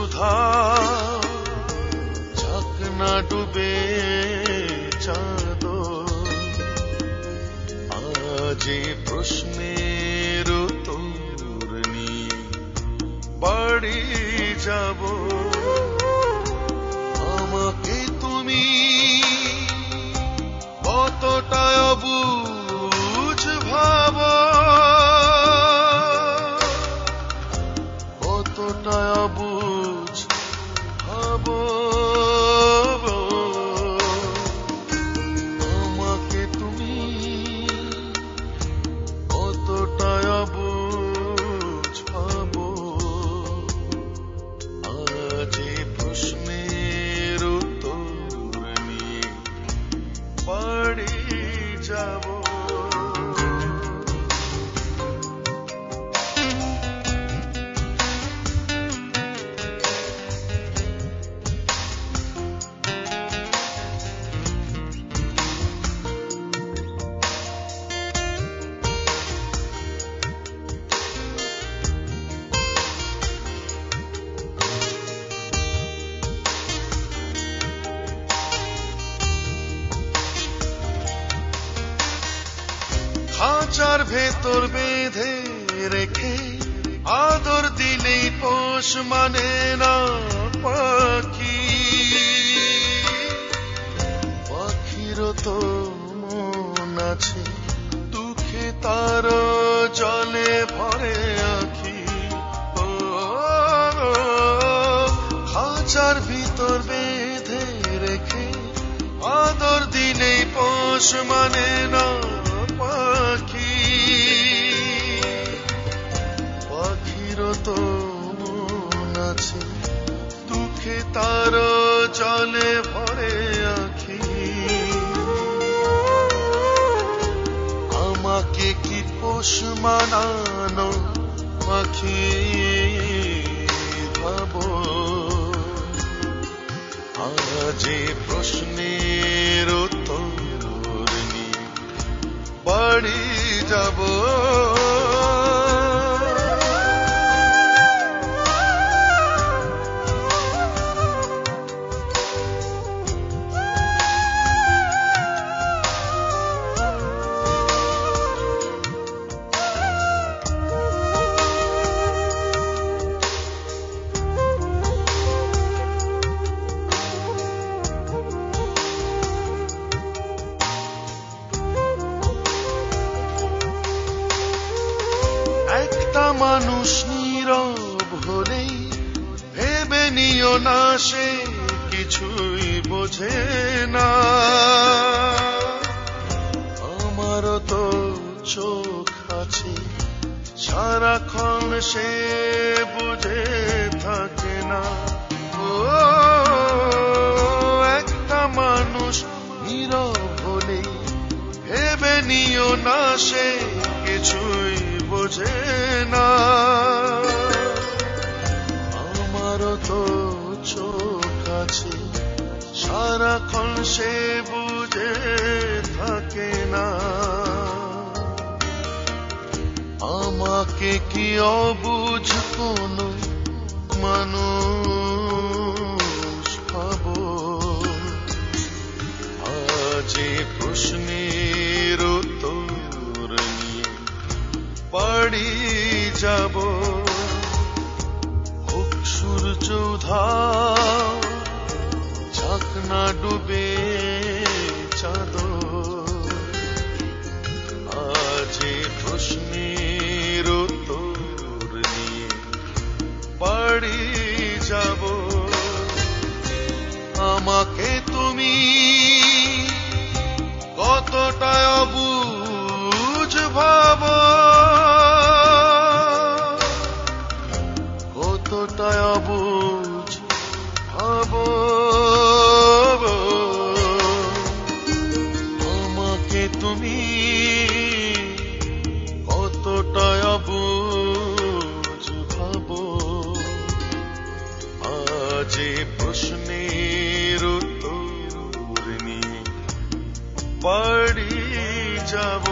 চৌধা ঝাঁকনা ডুবে চাঁদ আজ প্রশ্নের উত্তর নিয়ে বাড়ি যাব। আমাকে তুমি কতটা অবুঝ ভাবা, কতটা অবুঝ ভাবা। আমাকে তুমি কতটা অবুঝ ভাবা। আজ প্রশ্নের উত্তর নিয়ে বাড়ি যাব। খাঁচার ভেতর বেঁধে রেখে আদর দিলেই পোষ মানে না পাখি। পাখিরও তো মন আছে, দুঃখে তার জলে ভরে আখি। খাঁচার ভিতর বেঁধে রেখে আদর দিলেই পোষ মানে না পাখি। পাখিরও তো মন আছে, দুঃখে তার জলে ভরে আখি। আমাকে কি পোষ মানানো পাখি ভাবো। আজ প্রশ্নের উত্তর নিয়ে বাড়ি যাব। একটা মানুষ নীরব হলেই ভেবে নিও না সে কিছুই বোঝে না। আমারও তো চোখ আছে, সারাক্ষণ সে বুঝে থাকে না। ও একটা মানুষ নীরব হলেই ভেবে নিও না সে কিছুই বোঝে না। আমারও তো চোখ আছে, সারাক্ষণ সে বুঝে থাকে না। আমাকে কি অবুঝ কোনো মানুষ ভাবো। আজ প্রশ্নের উত্তর নিয়ে বাড়ি যাব। হোক সূর্য উধাও ঝাঁকনা ডুবে চাঁদ আজ প্রশ্নের উত্তর নিয়ে বাড়ি যাব। আমাকে তুমি কতটা অবুঝ ভাবো, কতটা অবুঝ ভাবো। আমাকে তুমি কতটা অবুঝ ভাবো। আজ প্রশ্নের উত্তর নিয়ে বাড়ি যাব।